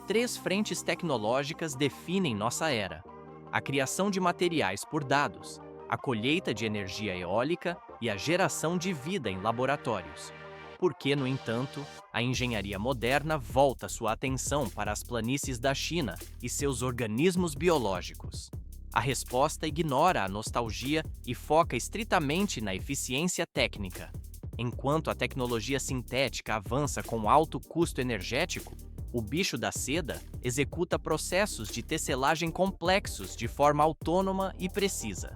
Três frentes tecnológicas definem nossa era: a criação de materiais por dados, a colheita de energia eólica e a geração de vida em laboratórios. Porque, no entanto, a engenharia moderna volta sua atenção para as planícies da China e seus organismos biológicos. A resposta ignora a nostalgia e foca estritamente na eficiência técnica. Enquanto a tecnologia sintética avança com alto custo energético, o bicho da seda executa processos de tecelagem complexos de forma autônoma e precisa.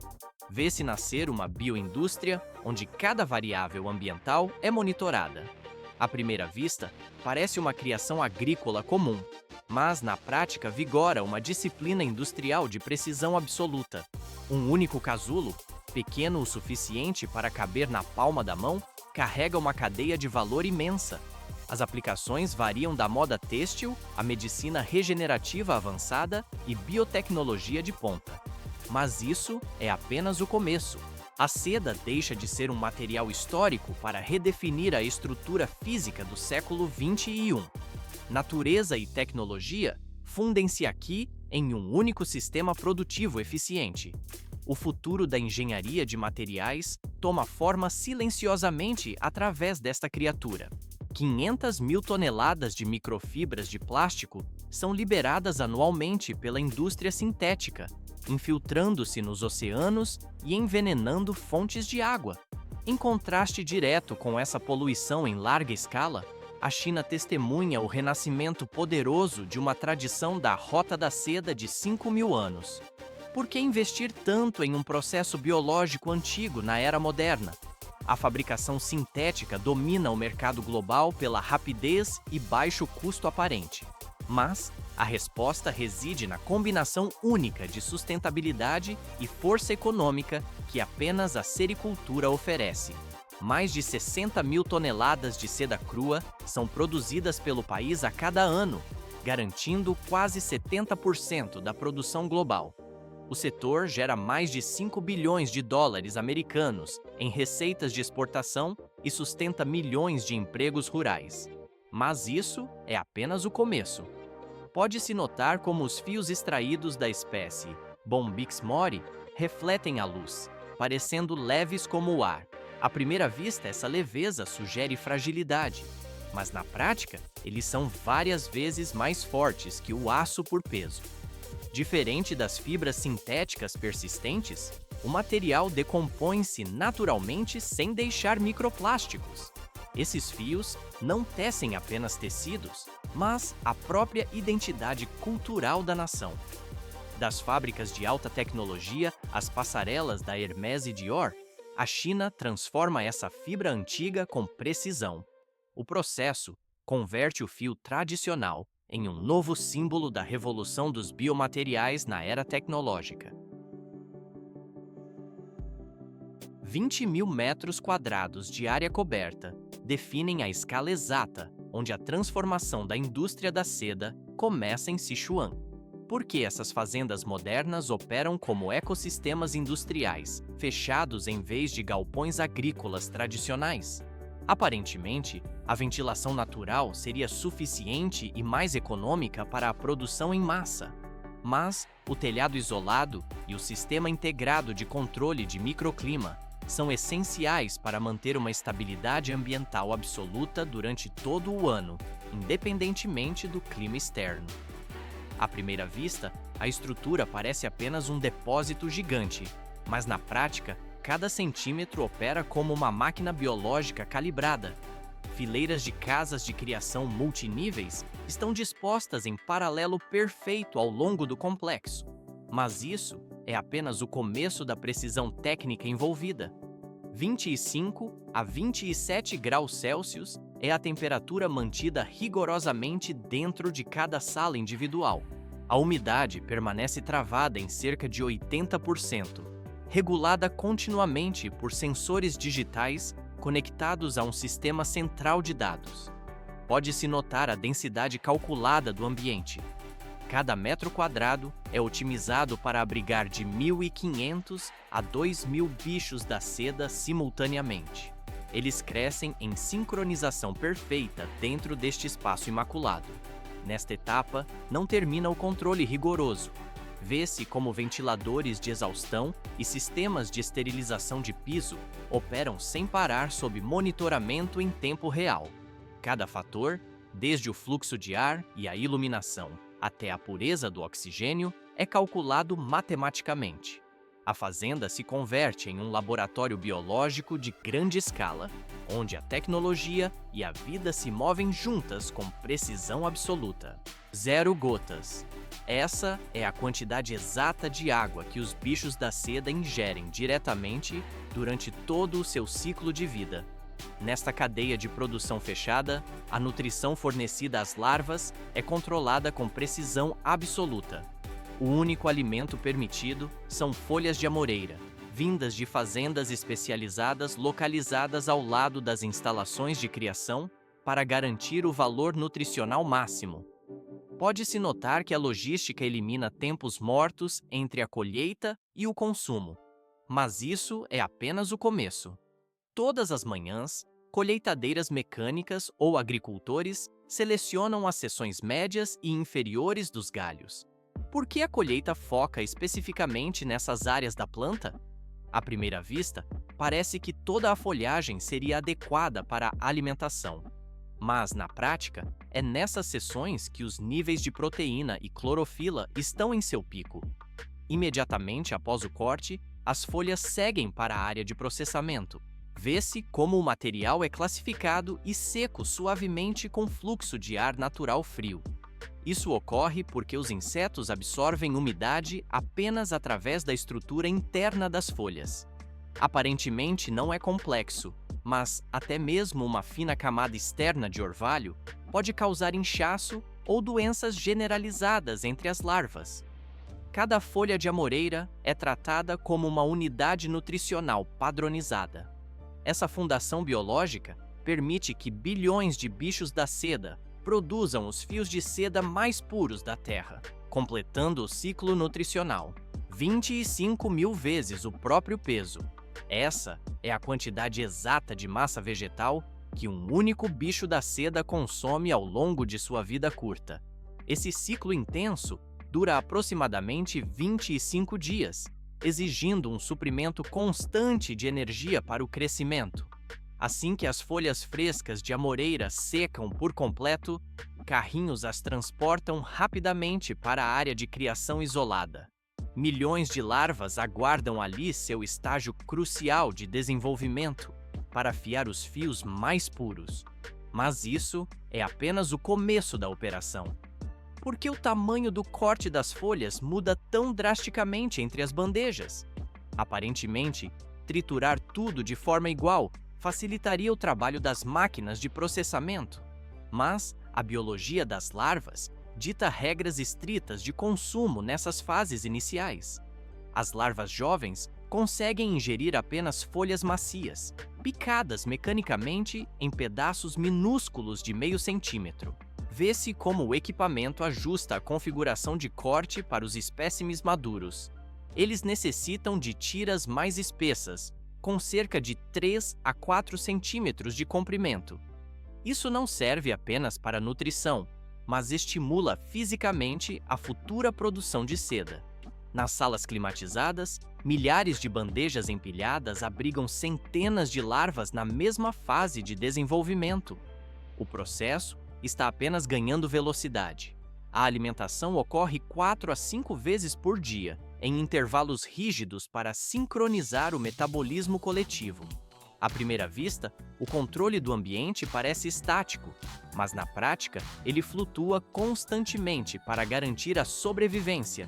Vê-se nascer uma bioindústria onde cada variável ambiental é monitorada. À primeira vista, parece uma criação agrícola comum, mas na prática vigora uma disciplina industrial de precisão absoluta. Um único casulo, pequeno o suficiente para caber na palma da mão, carrega uma cadeia de valor imensa. As aplicações variam da moda têxtil à medicina regenerativa avançada e biotecnologia de ponta. Mas isso é apenas o começo. A seda deixa de ser um material histórico para redefinir a estrutura física do século XXI. Natureza e tecnologia fundem-se aqui em um único sistema produtivo eficiente. O futuro da engenharia de materiais toma forma silenciosamente através desta criatura. 500 mil toneladas de microfibras de plástico são liberadas anualmente pela indústria sintética, infiltrando-se nos oceanos e envenenando fontes de água. Em contraste direto com essa poluição em larga escala, a China testemunha o renascimento poderoso de uma tradição da Rota da Seda de 5.000 anos. Por que investir tanto em um processo biológico antigo na era moderna? A fabricação sintética domina o mercado global pela rapidez e baixo custo aparente. Mas a resposta reside na combinação única de sustentabilidade e força econômica que apenas a sericultura oferece. Mais de 60 mil toneladas de seda crua são produzidas pelo país a cada ano, garantindo quase 70% da produção global. O setor gera mais de 5 bilhões de dólares americanos em receitas de exportação e sustenta milhões de empregos rurais. Mas isso é apenas o começo. Pode-se notar como os fios extraídos da espécie Bombyx mori refletem a luz, parecendo leves como o ar. À primeira vista, essa leveza sugere fragilidade, mas na prática, eles são várias vezes mais fortes que o aço por peso. Diferente das fibras sintéticas persistentes, o material decompõe-se naturalmente sem deixar microplásticos. Esses fios não tecem apenas tecidos, mas a própria identidade cultural da nação. Das fábricas de alta tecnologia às passarelas da Hermès e Dior, a China transforma essa fibra antiga com precisão. O processo converte o fio tradicional em um novo símbolo da revolução dos biomateriais na era tecnológica. 20.000 metros quadrados de área coberta definem a escala exata onde a transformação da indústria da seda começa em Sichuan. Por que essas fazendas modernas operam como ecossistemas industriais, fechados em vez de galpões agrícolas tradicionais? Aparentemente, a ventilação natural seria suficiente e mais econômica para a produção em massa. Mas o telhado isolado e o sistema integrado de controle de microclima são essenciais para manter uma estabilidade ambiental absoluta durante todo o ano, independentemente do clima externo. À primeira vista, a estrutura parece apenas um depósito gigante, mas na prática, cada centímetro opera como uma máquina biológica calibrada. Fileiras de casas de criação multiníveis estão dispostas em paralelo perfeito ao longo do complexo. Mas isso é apenas o começo da precisão técnica envolvida. 25 a 27 graus Celsius é a temperatura mantida rigorosamente dentro de cada sala individual. A umidade permanece travada em cerca de 80%, regulada continuamente por sensores digitais conectados a um sistema central de dados. Pode-se notar a densidade calculada do ambiente. Cada metro quadrado é otimizado para abrigar de 1.500 a 2.000 bichos da seda simultaneamente. Eles crescem em sincronização perfeita dentro deste espaço imaculado. Nesta etapa, não termina o controle rigoroso. Vê-se como ventiladores de exaustão e sistemas de esterilização de piso operam sem parar sob monitoramento em tempo real. Cada fator, desde o fluxo de ar e a iluminação até a pureza do oxigênio, é calculado matematicamente. A fazenda se converte em um laboratório biológico de grande escala, onde a tecnologia e a vida se movem juntas com precisão absoluta. 0 gotas. Essa é a quantidade exata de água que os bichos da seda ingerem diretamente durante todo o seu ciclo de vida. Nesta cadeia de produção fechada, a nutrição fornecida às larvas é controlada com precisão absoluta. O único alimento permitido são folhas de amoreira, vindas de fazendas especializadas localizadas ao lado das instalações de criação para garantir o valor nutricional máximo. Pode-se notar que a logística elimina tempos mortos entre a colheita e o consumo. Mas isso é apenas o começo. Todas as manhãs, colheitadeiras mecânicas ou agricultores selecionam as seções médias e inferiores dos galhos. Por que a colheita foca especificamente nessas áreas da planta? À primeira vista, parece que toda a folhagem seria adequada para a alimentação. Mas, na prática, é nessas seções que os níveis de proteína e clorofila estão em seu pico. Imediatamente após o corte, as folhas seguem para a área de processamento. Vê-se como o material é classificado e seco suavemente com fluxo de ar natural frio. Isso ocorre porque os insetos absorvem umidade apenas através da estrutura interna das folhas. Aparentemente não é complexo, mas até mesmo uma fina camada externa de orvalho pode causar inchaço ou doenças generalizadas entre as larvas. Cada folha de amoreira é tratada como uma unidade nutricional padronizada. Essa fundação biológica permite que bilhões de bichos da seda produzam os fios de seda mais puros da Terra, completando o ciclo nutricional. 25 mil vezes o próprio peso. Essa é a quantidade exata de massa vegetal que um único bicho da seda consome ao longo de sua vida curta. Esse ciclo intenso dura aproximadamente 25 dias, exigindo um suprimento constante de energia para o crescimento. Assim que as folhas frescas de amoreira secam por completo, carrinhos as transportam rapidamente para a área de criação isolada. Milhões de larvas aguardam ali seu estágio crucial de desenvolvimento para afiar os fios mais puros. Mas isso é apenas o começo da operação. Por que o tamanho do corte das folhas muda tão drasticamente entre as bandejas? Aparentemente, triturar tudo de forma igual facilitaria o trabalho das máquinas de processamento. Mas a biologia das larvas dita regras estritas de consumo nessas fases iniciais. As larvas jovens conseguem ingerir apenas folhas macias, picadas mecanicamente em pedaços minúsculos de meio centímetro. Vê-se como o equipamento ajusta a configuração de corte para os espécimes maduros. Eles necessitam de tiras mais espessas, com cerca de 3 a 4 centímetros de comprimento. Isso não serve apenas para nutrição, mas estimula fisicamente a futura produção de seda. Nas salas climatizadas, milhares de bandejas empilhadas abrigam centenas de larvas na mesma fase de desenvolvimento. O processo está apenas ganhando velocidade. A alimentação ocorre 4 a 5 vezes por dia, em intervalos rígidos para sincronizar o metabolismo coletivo. À primeira vista, o controle do ambiente parece estático, mas na prática ele flutua constantemente para garantir a sobrevivência.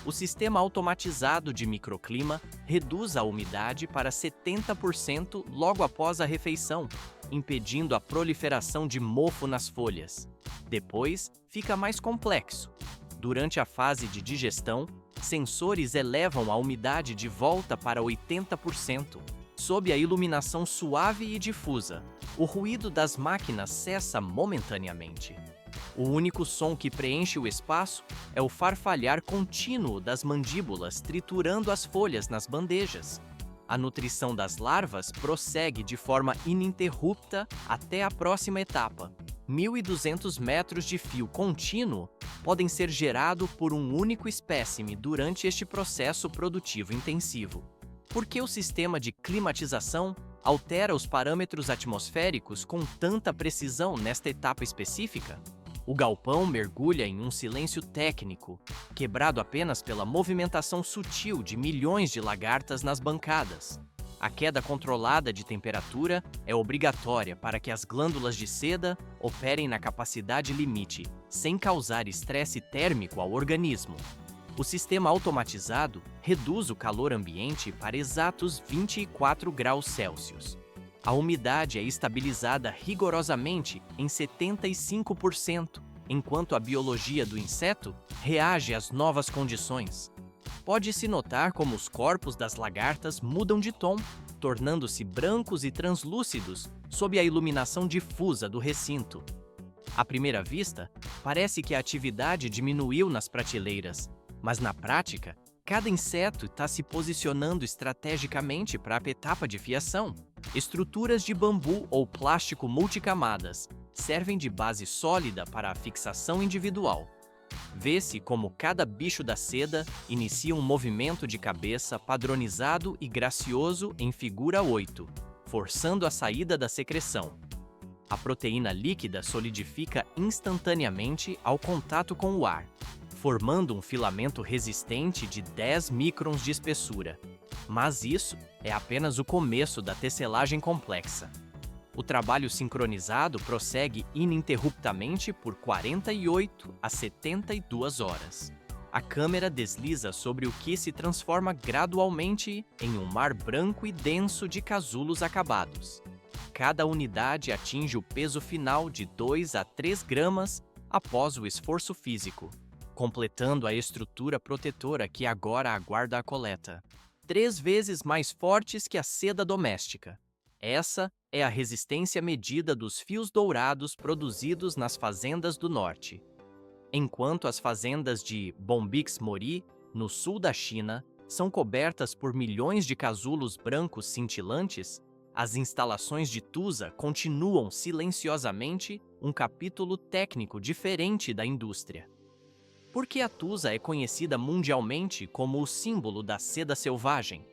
O sistema automatizado de microclima reduz a umidade para 70% logo após a refeição, impedindo a proliferação de mofo nas folhas. Depois, fica mais complexo. Durante a fase de digestão, sensores elevam a umidade de volta para 80%. Sob a iluminação suave e difusa, o ruído das máquinas cessa momentaneamente. O único som que preenche o espaço é o farfalhar contínuo das mandíbulas triturando as folhas nas bandejas. A nutrição das larvas prossegue de forma ininterrupta até a próxima etapa. 1.200 metros de fio contínuo podem ser gerados por um único espécime durante este processo produtivo intensivo. Por que o sistema de climatização altera os parâmetros atmosféricos com tanta precisão nesta etapa específica? O galpão mergulha em um silêncio técnico, quebrado apenas pela movimentação sutil de milhões de lagartas nas bancadas. A queda controlada de temperatura é obrigatória para que as glândulas de seda operem na capacidade limite, sem causar estresse térmico ao organismo. O sistema automatizado reduz o calor ambiente para exatos 24 graus Celsius. A umidade é estabilizada rigorosamente em 75%, enquanto a biologia do inseto reage às novas condições. Pode-se notar como os corpos das lagartas mudam de tom, tornando-se brancos e translúcidos sob a iluminação difusa do recinto. À primeira vista, parece que a atividade diminuiu nas prateleiras, mas na prática, cada inseto está se posicionando estrategicamente para a etapa de fiação. Estruturas de bambu ou plástico multicamadas servem de base sólida para a fixação individual. Vê-se como cada bicho da seda inicia um movimento de cabeça padronizado e gracioso em figura 8, forçando a saída da secreção. A proteína líquida solidifica instantaneamente ao contato com o ar, formando um filamento resistente de 10 microns de espessura. Mas isso é apenas o começo da tecelagem complexa. O trabalho sincronizado prossegue ininterruptamente por 48 a 72 horas. A câmera desliza sobre o que se transforma gradualmente em um mar branco e denso de casulos acabados. Cada unidade atinge o peso final de 2 a 3 gramas após o esforço físico, completando a estrutura protetora que agora aguarda a coleta. 3 vezes mais fortes que a seda doméstica. Essa é a resistência medida dos fios dourados produzidos nas fazendas do norte. Enquanto as fazendas de Bombix Mori, no sul da China, são cobertas por milhões de casulos brancos cintilantes, as instalações de Tusa continuam silenciosamente um capítulo técnico diferente da indústria. Por que a Tusa é conhecida mundialmente como o símbolo da seda selvagem?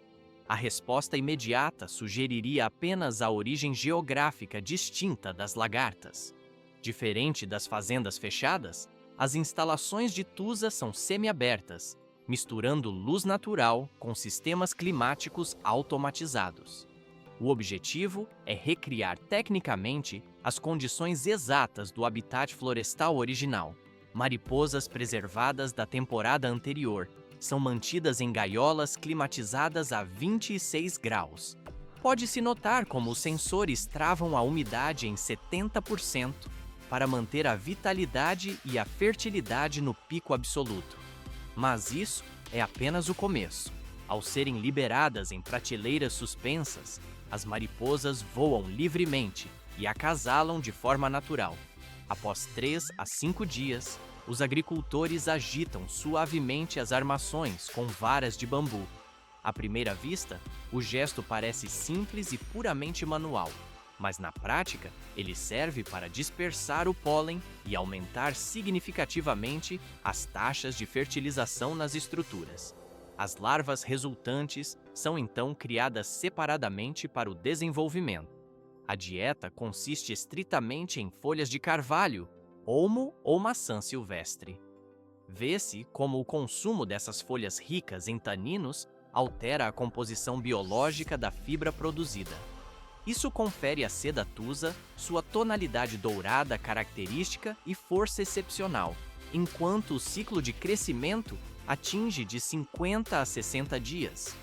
A resposta imediata sugeriria apenas a origem geográfica distinta das lagartas. Diferente das fazendas fechadas, as instalações de Tusa são semiabertas, misturando luz natural com sistemas climáticos automatizados. O objetivo é recriar tecnicamente as condições exatas do habitat florestal original. Mariposas preservadas da temporada anterior são mantidas em gaiolas climatizadas a 26 graus. Pode-se notar como os sensores travam a umidade em 70% para manter a vitalidade e a fertilidade no pico absoluto. Mas isso é apenas o começo. Ao serem liberadas em prateleiras suspensas, as mariposas voam livremente e acasalam de forma natural. Após 3 a 5 dias, os agricultores agitam suavemente as armações com varas de bambu. À primeira vista, o gesto parece simples e puramente manual, mas na prática, ele serve para dispersar o pólen e aumentar significativamente as taxas de fertilização nas estruturas. As larvas resultantes são então criadas separadamente para o desenvolvimento. A dieta consiste estritamente em folhas de carvalho, olmo ou maçã silvestre. Vê-se como o consumo dessas folhas ricas em taninos altera a composição biológica da fibra produzida. Isso confere à seda Tusa sua tonalidade dourada característica e força excepcional, enquanto o ciclo de crescimento atinge de 50 a 60 dias.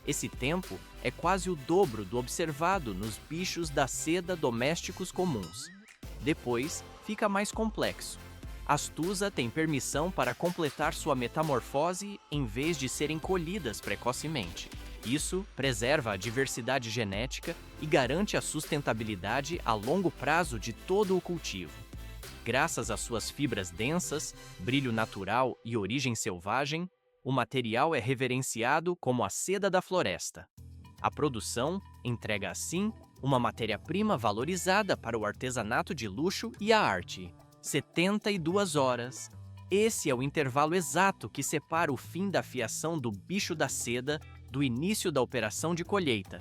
Esse tempo é quase o dobro do observado nos bichos da seda domésticos comuns. Depois, fica mais complexo. As Tusa têm permissão para completar sua metamorfose em vez de serem colhidas precocemente. Isso preserva a diversidade genética e garante a sustentabilidade a longo prazo de todo o cultivo. Graças às suas fibras densas, brilho natural e origem selvagem, o material é reverenciado como a seda da floresta. A produção entrega assim uma matéria-prima valorizada para o artesanato de luxo e a arte. 72 horas. Esse é o intervalo exato que separa o fim da fiação do bicho da seda do início da operação de colheita.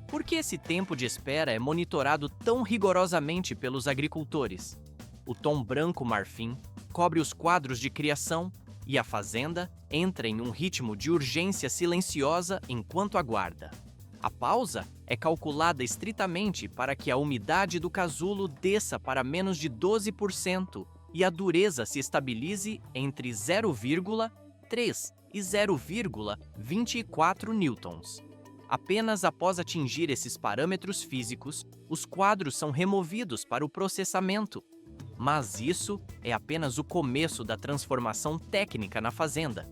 Por que esse tempo de espera é monitorado tão rigorosamente pelos agricultores? O tom branco marfim cobre os quadros de criação e a fazenda entra em um ritmo de urgência silenciosa enquanto aguarda. A pausa é calculada estritamente para que a umidade do casulo desça para menos de 12% e a dureza se estabilize entre 0,3 e 0,24 newtons. Apenas após atingir esses parâmetros físicos, os quadros são removidos para o processamento. Mas isso é apenas o começo da transformação técnica na fazenda.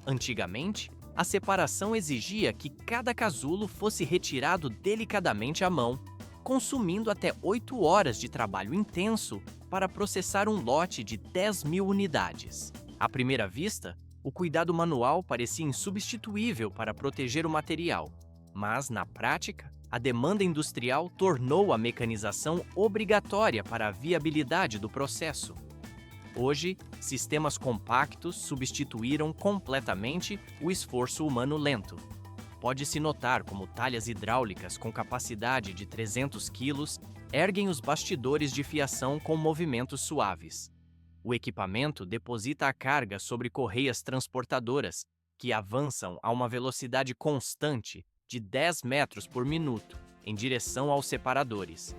Antigamente, a separação exigia que cada casulo fosse retirado delicadamente à mão, consumindo até 8 horas de trabalho intenso para processar um lote de 10.000 unidades. À primeira vista, o cuidado manual parecia insubstituível para proteger o material, mas, na prática, a demanda industrial tornou a mecanização obrigatória para a viabilidade do processo. Hoje, sistemas compactos substituíram completamente o esforço humano lento. Pode-se notar como talhas hidráulicas com capacidade de 300 quilos erguem os bastidores de fiação com movimentos suaves. O equipamento deposita a carga sobre correias transportadoras, que avançam a uma velocidade constante de 10 metros por minuto, em direção aos separadores.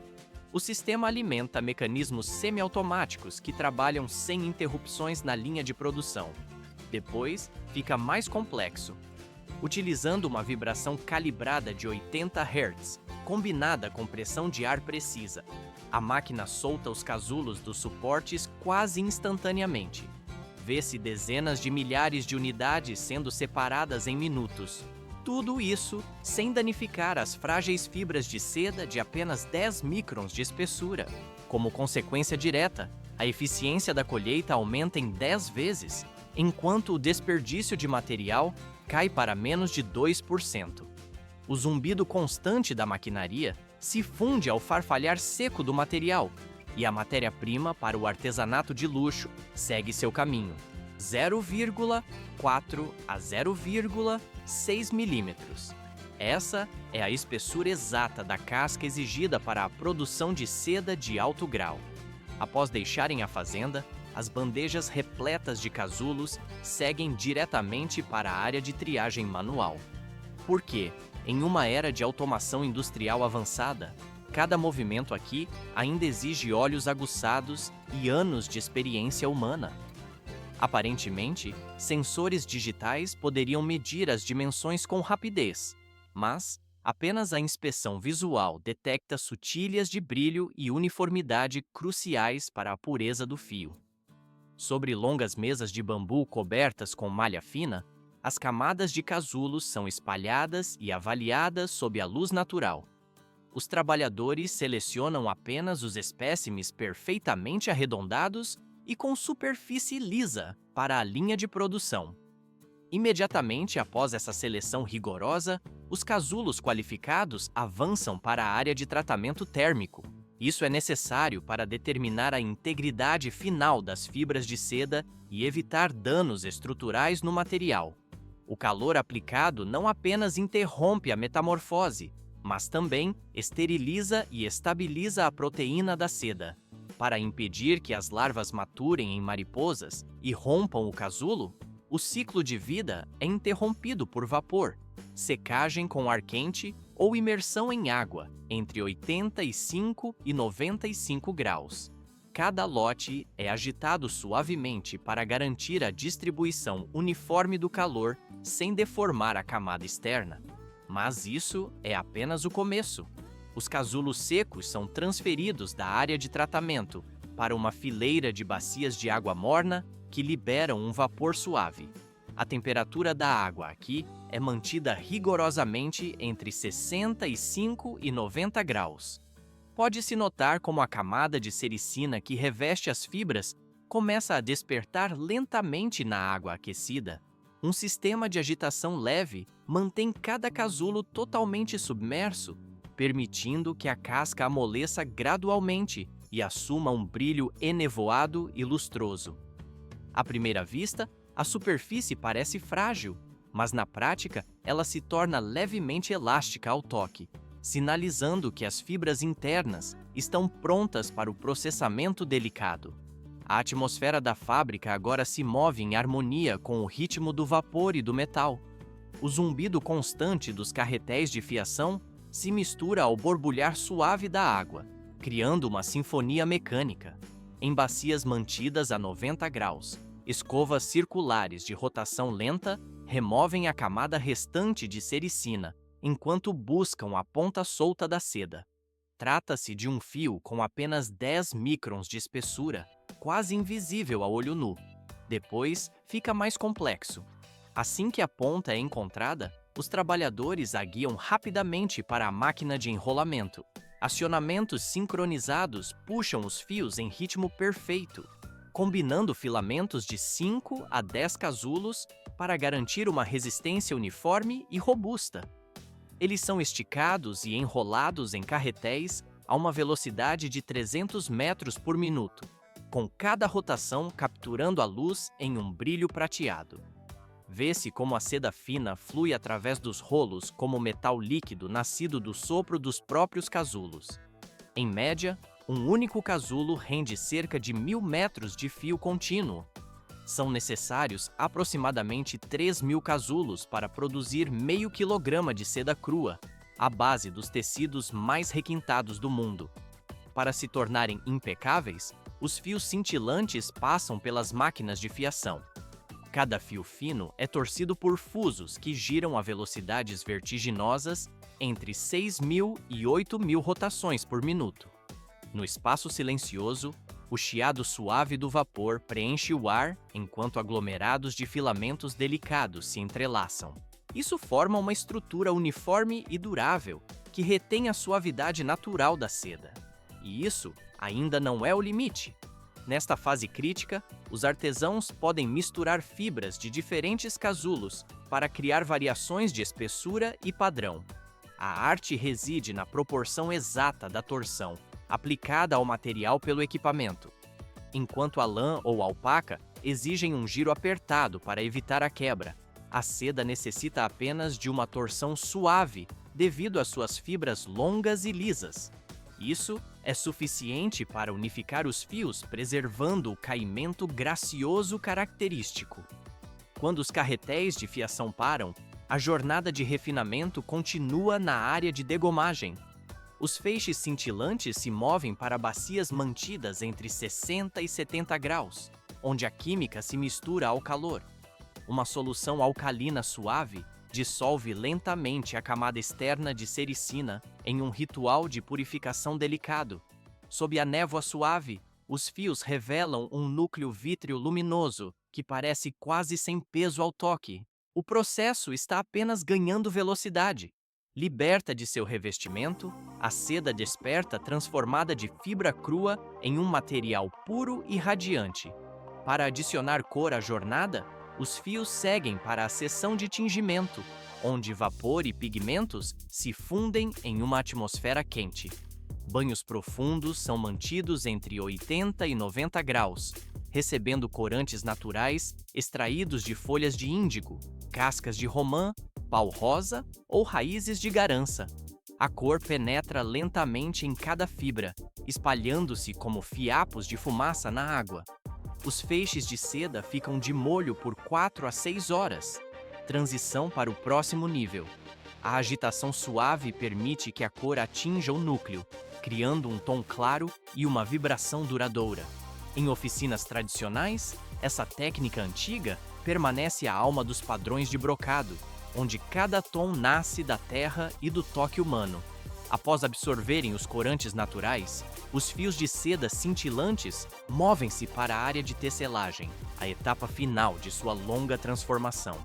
O sistema alimenta mecanismos semiautomáticos que trabalham sem interrupções na linha de produção. Depois, fica mais complexo. Utilizando uma vibração calibrada de 80 Hz, combinada com pressão de ar precisa, a máquina solta os casulos dos suportes quase instantaneamente. Vê-se dezenas de milhares de unidades sendo separadas em minutos. Tudo isso sem danificar as frágeis fibras de seda de apenas 10 microns de espessura. Como consequência direta, a eficiência da colheita aumenta em 10 vezes, enquanto o desperdício de material cai para menos de 2%. O zumbido constante da maquinaria se funde ao farfalhar seco do material, e a matéria-prima para o artesanato de luxo segue seu caminho. 0,4 a 0,6 milímetros. Essa é a espessura exata da casca exigida para a produção de seda de alto grau. Após deixarem a fazenda, as bandejas repletas de casulos seguem diretamente para a área de triagem manual. Porque, em uma era de automação industrial avançada, cada movimento aqui ainda exige olhos aguçados e anos de experiência humana. Aparentemente, sensores digitais poderiam medir as dimensões com rapidez, mas apenas a inspeção visual detecta sutilhas de brilho e uniformidade cruciais para a pureza do fio. Sobre longas mesas de bambu cobertas com malha fina, as camadas de casulos são espalhadas e avaliadas sob a luz natural. Os trabalhadores selecionam apenas os espécimes perfeitamente arredondados e com superfície lisa para a linha de produção. Imediatamente após essa seleção rigorosa, os casulos qualificados avançam para a área de tratamento térmico. Isso é necessário para determinar a integridade final das fibras de seda e evitar danos estruturais no material. O calor aplicado não apenas interrompe a metamorfose, mas também esteriliza e estabiliza a proteína da seda. Para impedir que as larvas maturem em mariposas e rompam o casulo, o ciclo de vida é interrompido por vapor, secagem com ar quente ou imersão em água, entre 85 e 95 graus. Cada lote é agitado suavemente para garantir a distribuição uniforme do calor sem deformar a camada externa. Mas isso é apenas o começo. Os casulos secos são transferidos da área de tratamento para uma fileira de bacias de água morna que liberam um vapor suave. A temperatura da água aqui é mantida rigorosamente entre 65 e 90 graus. Pode-se notar como a camada de sericina que reveste as fibras começa a despertar lentamente na água aquecida. Um sistema de agitação leve mantém cada casulo totalmente submerso, permitindo que a casca amoleça gradualmente e assuma um brilho enevoado e lustroso. À primeira vista, a superfície parece frágil, mas na prática ela se torna levemente elástica ao toque, sinalizando que as fibras internas estão prontas para o processamento delicado. A atmosfera da fábrica agora se move em harmonia com o ritmo do vapor e do metal. O zumbido constante dos carretéis de fiação se mistura ao borbulhar suave da água, criando uma sinfonia mecânica. Em bacias mantidas a 90 graus, escovas circulares de rotação lenta removem a camada restante de sericina, enquanto buscam a ponta solta da seda. Trata-se de um fio com apenas 10 microns de espessura, quase invisível a olho nu. Depois, fica mais complexo. Assim que a ponta é encontrada, os trabalhadores a guiam rapidamente para a máquina de enrolamento. Acionamentos sincronizados puxam os fios em ritmo perfeito, combinando filamentos de 5 a 10 casulos para garantir uma resistência uniforme e robusta. Eles são esticados e enrolados em carretéis a uma velocidade de 300 metros por minuto, com cada rotação capturando a luz em um brilho prateado. Vê-se como a seda fina flui através dos rolos como metal líquido nascido do sopro dos próprios casulos. Em média, um único casulo rende cerca de 1.000 metros de fio contínuo. São necessários aproximadamente 3.000 casulos para produzir meio quilograma de seda crua, a base dos tecidos mais requintados do mundo. Para se tornarem impecáveis, os fios cintilantes passam pelas máquinas de fiação. Cada fio fino é torcido por fusos que giram a velocidades vertiginosas entre 6.000 e 8.000 rotações por minuto. No espaço silencioso, o chiado suave do vapor preenche o ar enquanto aglomerados de filamentos delicados se entrelaçam. Isso forma uma estrutura uniforme e durável que retém a suavidade natural da seda. E isso ainda não é o limite. Nesta fase crítica, os artesãos podem misturar fibras de diferentes casulos para criar variações de espessura e padrão. A arte reside na proporção exata da torção aplicada ao material pelo equipamento, enquanto a lã ou alpaca exigem um giro apertado para evitar a quebra. A seda necessita apenas de uma torção suave devido às suas fibras longas e lisas. Isso é suficiente para unificar os fios, preservando o caimento gracioso característico. Quando os carretéis de fiação param, a jornada de refinamento continua na área de degomagem. Os feixes cintilantes se movem para bacias mantidas entre 60 e 70 graus, onde a química se mistura ao calor. Uma solução alcalina suave dissolve lentamente a camada externa de sericina em um ritual de purificação delicado. Sob a névoa suave, os fios revelam um núcleo vítreo luminoso que parece quase sem peso ao toque. O processo está apenas ganhando velocidade. Liberta de seu revestimento, a seda desperta transformada de fibra crua em um material puro e radiante. Para adicionar cor à jornada, os fios seguem para a seção de tingimento, onde vapor e pigmentos se fundem em uma atmosfera quente. Banhos profundos são mantidos entre 80 e 90 graus, recebendo corantes naturais extraídos de folhas de índigo, cascas de romã, pau rosa ou raízes de garança. A cor penetra lentamente em cada fibra, espalhando-se como fiapos de fumaça na água. Os feixes de seda ficam de molho por 4 a 6 horas. Transição para o próximo nível. A agitação suave permite que a cor atinja o núcleo, criando um tom claro e uma vibração duradoura. Em oficinas tradicionais, essa técnica antiga permanece a alma dos padrões de brocado, onde cada tom nasce da terra e do toque humano. Após absorverem os corantes naturais, os fios de seda cintilantes movem-se para a área de tecelagem, a etapa final de sua longa transformação.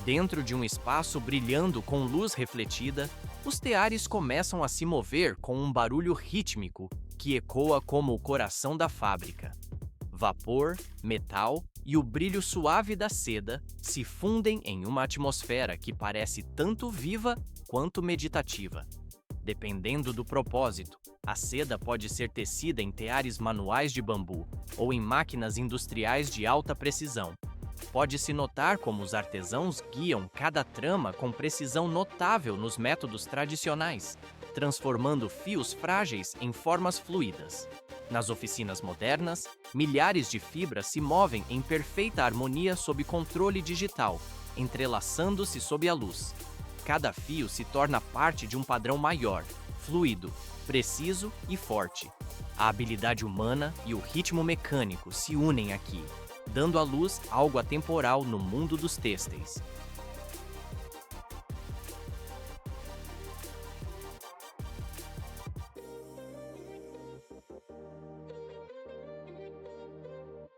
Dentro de um espaço brilhando com luz refletida, os teares começam a se mover com um barulho rítmico que ecoa como o coração da fábrica. Vapor, metal e o brilho suave da seda se fundem em uma atmosfera que parece tanto viva quanto meditativa. Dependendo do propósito, a seda pode ser tecida em teares manuais de bambu ou em máquinas industriais de alta precisão. Pode-se notar como os artesãos guiam cada trama com precisão notável nos métodos tradicionais, transformando fios frágeis em formas fluidas. Nas oficinas modernas, milhares de fibras se movem em perfeita harmonia sob controle digital, entrelaçando-se sob a luz. Cada fio se torna parte de um padrão maior, fluido, preciso e forte. A habilidade humana e o ritmo mecânico se unem aqui, dando à luz algo atemporal no mundo dos têxteis.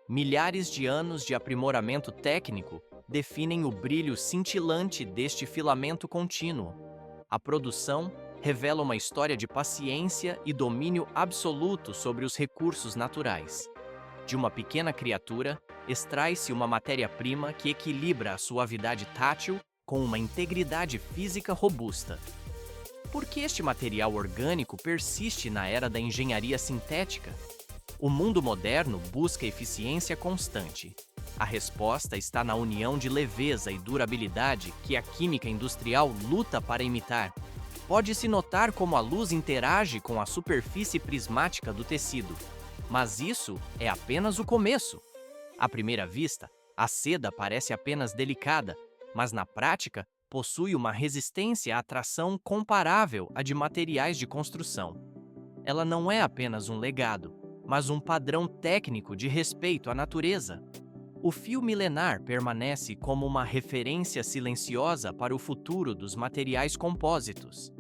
Milhares de anos de aprimoramento técnico definem o brilho cintilante deste filamento contínuo. A produção revela uma história de paciência e domínio absoluto sobre os recursos naturais. De uma pequena criatura, extrai-se uma matéria-prima que equilibra a suavidade tátil com uma integridade física robusta. Por que este material orgânico persiste na era da engenharia sintética? O mundo moderno busca eficiência constante. A resposta está na união de leveza e durabilidade que a química industrial luta para imitar. Pode-se notar como a luz interage com a superfície prismática do tecido. Mas isso é apenas o começo. À primeira vista, a seda parece apenas delicada, mas na prática possui uma resistência à tração comparável à de materiais de construção. Ela não é apenas um legado, mas um padrão técnico de respeito à natureza. O fio milenar permanece como uma referência silenciosa para o futuro dos materiais compósitos.